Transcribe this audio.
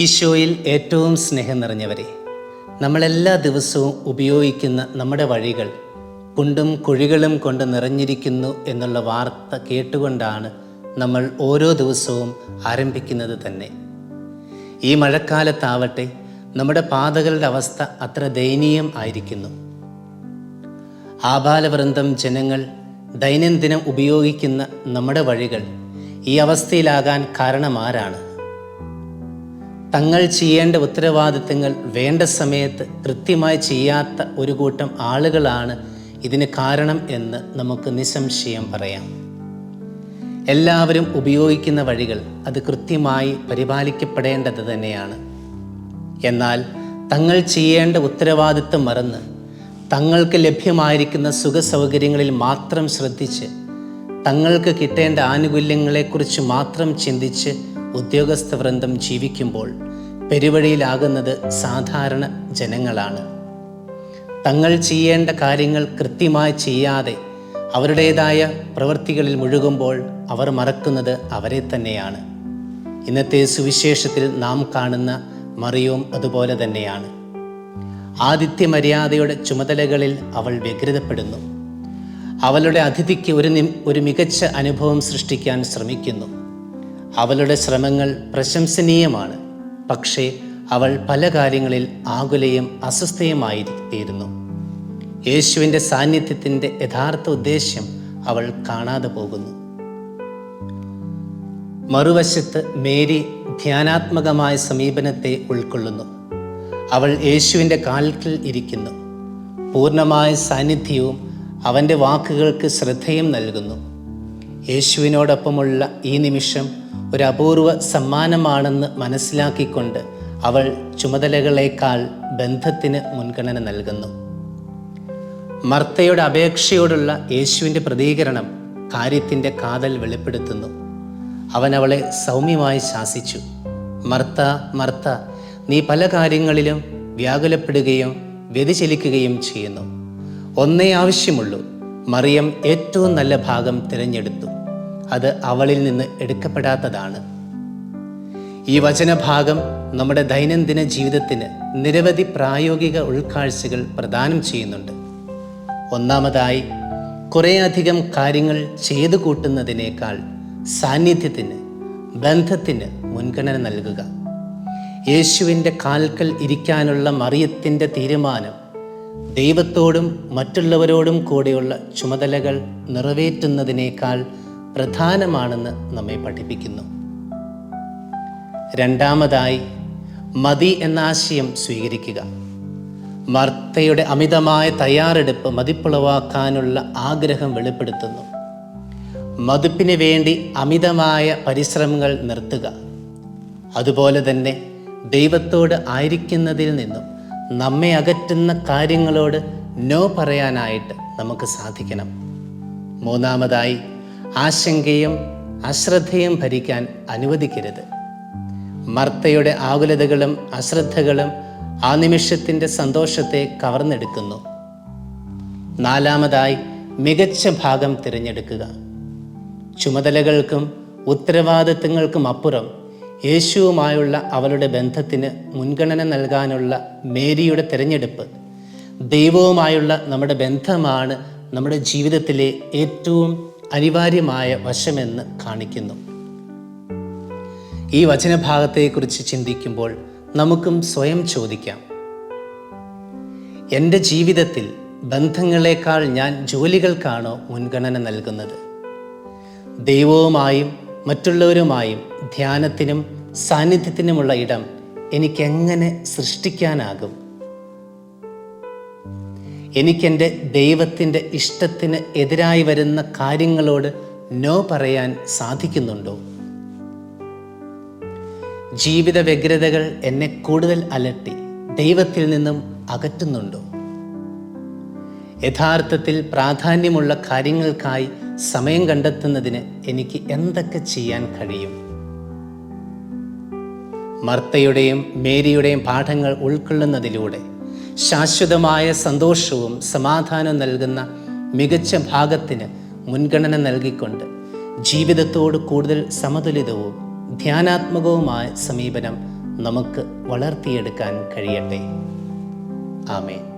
ഈശോയിൽ ഏറ്റവും സ്നേഹം നിറഞ്ഞവരെ, നമ്മളെല്ലാ ദിവസവും ഉപയോഗിക്കുന്ന നമ്മുടെ വഴികൾ കുണ്ടും കുഴികളും കൊണ്ട് നിറഞ്ഞിരിക്കുന്നു എന്നുള്ള വാർത്ത കേട്ടുകൊണ്ടാണ് നമ്മൾ ഓരോ ദിവസവും ആരംഭിക്കുന്നത് തന്നെ. ഈ മഴക്കാലത്താവട്ടെ നമ്മുടെ പാതകളുടെ അവസ്ഥ അത്ര ദയനീയം ആയിരിക്കുന്നു. ആബാലവൃന്ദം ജനങ്ങൾ ദൈനംദിനം ഉപയോഗിക്കുന്ന നമ്മുടെ വഴികൾ ഈ അവസ്ഥയിലാകാൻ കാരണമാരാണ്? തങ്ങൾ ചെയ്യേണ്ട ഉത്തരവാദിത്തങ്ങൾ വേണ്ട സമയത്ത് കൃത്യമായി ചെയ്യാത്ത ഒരു കൂട്ടം ആളുകളാണ് ഇതിന് കാരണം എന്ന് നമുക്ക് നിസ്സംശയം പറയാം. എല്ലാവരും ഉപയോഗിക്കുന്ന വഴികൾ അത് കൃത്യമായി പരിപാലിക്കപ്പെടേണ്ടത് തന്നെയാണ്. എന്നാൽ തങ്ങൾ ചെയ്യേണ്ട ഉത്തരവാദിത്തം മറന്ന് തങ്ങൾക്ക് ലഭ്യമായിരിക്കുന്ന സുഖസൗകര്യങ്ങളിൽ മാത്രം ശ്രദ്ധിച്ച് തങ്ങൾക്ക് കിട്ടേണ്ട ആനുകൂല്യങ്ങളെക്കുറിച്ച് മാത്രം ചിന്തിച്ച് ഉദ്യോഗസ്ഥ വൃന്ദം ജീവിക്കുമ്പോൾ പെരുവഴിയിലാകുന്നത് സാധാരണ ജനങ്ങളാണ്. തങ്ങൾ ചെയ്യേണ്ട കാര്യങ്ങൾ കൃത്യമായി ചെയ്യാതെ അവരുടേതായ പ്രവൃത്തികളിൽ മുഴുകുമ്പോൾ അവർ മറക്കുന്നത് അവരെ തന്നെയാണ്. ഇന്നത്തെ സുവിശേഷത്തിൽ നാം കാണുന്ന മറിയവും അതുപോലെ തന്നെയാണ്. ആതിഥ്യ മര്യാദയുടെ ചുമതലകളിൽ അവൾ വ്യഗ്രതപ്പെടുന്നു. അവളുടെ അതിഥിക്ക് ഒരു മികച്ച അനുഭവം സൃഷ്ടിക്കാൻ ശ്രമിക്കുന്നു. അവളുടെ ശ്രമങ്ങൾ പ്രശംസനീയമാണ്. പക്ഷേ അവൾ പല കാര്യങ്ങളിൽ ആകുലയും അസ്വസ്ഥയുമായിത്തീരുന്നു. യേശുവിൻ്റെ സാന്നിധ്യത്തിൻ്റെ യഥാർത്ഥ ഉദ്ദേശ്യം അവൾ കാണാതെ പോകുന്നു. മറുവശത്ത് മേരി ധ്യാനാത്മകമായ സമീപനത്തെ ഉൾക്കൊള്ളുന്നു. അവൾ യേശുവിൻ്റെ കാൽക്കൽ ഇരിക്കുന്നു. പൂർണ്ണമായ സാന്നിധ്യവും അവൻ്റെ വാക്കുകൾക്ക് ശ്രദ്ധയും നൽകുന്നു. യേശുവിനോടൊപ്പമുള്ള ഈ നിമിഷം ഒരു അപൂർവ സമ്മാനമാണെന്ന് മനസ്സിലാക്കിക്കൊണ്ട് അവൾ ചുമതലകളേക്കാൾ ബന്ധത്തിന് മുൻഗണന നൽകുന്നു. മർത്തയുടെ അപേക്ഷയോടുള്ള യേശുവിൻ്റെ പ്രതികരണം കാര്യത്തിൻ്റെ കാതൽ വെളിപ്പെടുത്തുന്നു. അവൻ അവളെ സൗമ്യമായി ശാസിച്ചു. മർത്ത, മർത്ത, നീ പല കാര്യങ്ങളിലും വ്യാകുലപ്പെടുകയും വ്യതിചലിക്കുകയും ചെയ്യുന്നു. ഒന്നേ ആവശ്യമുള്ളൂ. മറിയം ഏറ്റവും നല്ല ഭാഗം തിരഞ്ഞെടുത്തു. അത് അവളിൽ നിന്ന് എടുക്കപ്പെടാത്തതാണ്. ഈ വചനഭാഗം നമ്മുടെ ദൈനംദിന ജീവിതത്തിന് നിരവധി പ്രായോഗിക ഉൾക്കാഴ്ചകൾ പ്രദാനം ചെയ്യുന്നുണ്ട്. ഒന്നാമതായി, കുറേയധികം കാര്യങ്ങൾ ചെയ്തു കൂട്ടുന്നതിനേക്കാൾ സാന്നിധ്യത്തിന്, ബന്ധത്തിന് മുൻഗണന നൽകുക. യേശുവിൻ്റെ കാൽക്കൽ ഇരിക്കാനുള്ള മറിയത്തിൻ്റെ തീരുമാനം ദൈവത്തോടും മറ്റുള്ളവരോടും കൂടെയുള്ള ചുമതലകൾ നിറവേറ്റുന്നതിനേക്കാൾ പ്രധാനമാണെന്ന് നമ്മെ പഠിപ്പിക്കുന്നു. രണ്ടാമതായി, മതി എന്ന ആശയം സ്വീകരിക്കുക. മർത്തയുടെ അമിതമായ തയ്യാറെടുപ്പ് മതിപ്പുളവാക്കാനുള്ള ആഗ്രഹം വെളിപ്പെടുത്തുന്നു. മതിപ്പിന് വേണ്ടി അമിതമായ പരിശ്രമങ്ങൾ നിർത്തുക. അതുപോലെ തന്നെ ദൈവത്തോട് ആയിരിക്കുന്നതിൽ നിന്നും നമ്മെ അകറ്റുന്ന കാര്യങ്ങളോട് നോ പറയാനായിട്ട് നമുക്ക് സാധിക്കണം. മൂന്നാമതായി, ആശങ്കയും അശ്രദ്ധയും ഭരിക്കാൻ അനുവദിക്കരുത്. മർത്തയുടെ ആകുലതകളും അശ്രദ്ധകളും ആ നിമിഷത്തിൻ്റെ സന്തോഷത്തെ കവർന്നെടുക്കുന്നു. നാലാമതായി, മികച്ച ഭാഗം തിരഞ്ഞെടുക്കുക. ചുമതലകൾക്കും ഉത്തരവാദിത്തങ്ങൾക്കും അപ്പുറം യേശുവുമായുള്ള അവളുടെ ബന്ധത്തിന് മുൻഗണന നൽകാനുള്ള മേരിയുടെ തിരഞ്ഞെടുപ്പ് ദൈവവുമായുള്ള നമ്മുടെ ബന്ധമാണ് നമ്മുടെ ജീവിതത്തിലെ ഏറ്റവും അനിവാര്യമായ വശമെന്ന് കാണിക്കുന്നു. ഈ വചനഭാഗത്തെക്കുറിച്ച് ചിന്തിക്കുമ്പോൾ നമുക്കും സ്വയം ചോദിക്കാം, എൻ്റെ ജീവിതത്തിൽ ബന്ധങ്ങളെക്കാൾ ഞാൻ ജോലികൾക്കാണോ മുൻഗണന നൽകുന്നത്? ദൈവവുമായും മറ്റുള്ളവരുമായും ധ്യാനത്തിനും സാന്നിധ്യത്തിനുമുള്ള ഇടം എനിക്കെങ്ങനെ സൃഷ്ടിക്കാനാകും? എനിക്കെൻ്റെ ദൈവത്തിൻ്റെ ഇഷ്ടത്തിന് എതിരായി വരുന്ന കാര്യങ്ങളോട് നോ പറയാൻ സാധിക്കുന്നുണ്ടോ? ജീവിത വ്യഗ്രതകൾ എന്നെ കൂടുതൽ അലട്ടി ദൈവത്തിൽ നിന്നും അകറ്റുന്നുണ്ടോ? യഥാർത്ഥത്തിൽ പ്രാധാന്യമുള്ള കാര്യങ്ങൾക്കായി സമയം കണ്ടെത്തുന്നതിന് എനിക്ക് എന്തൊക്കെ ചെയ്യാൻ കഴിയും? മർത്തയുടെയും മേരിയുടെയും പാഠങ്ങൾ ഉൾക്കൊള്ളുന്നതിലൂടെ ശാശ്വതമായ സന്തോഷവും സമാധാനവും നൽകുന്ന മികച്ച ഭാഗത്തിന് മുൻഗണന നൽകിക്കൊണ്ട് ജീവിതത്തോട് കൂടുതൽ സമതുലിതവും ധ്യാനാത്മകവുമായ സമീപനം നമുക്ക് വളർത്തിയെടുക്കാൻ കഴിയട്ടെ. ആമേൻ.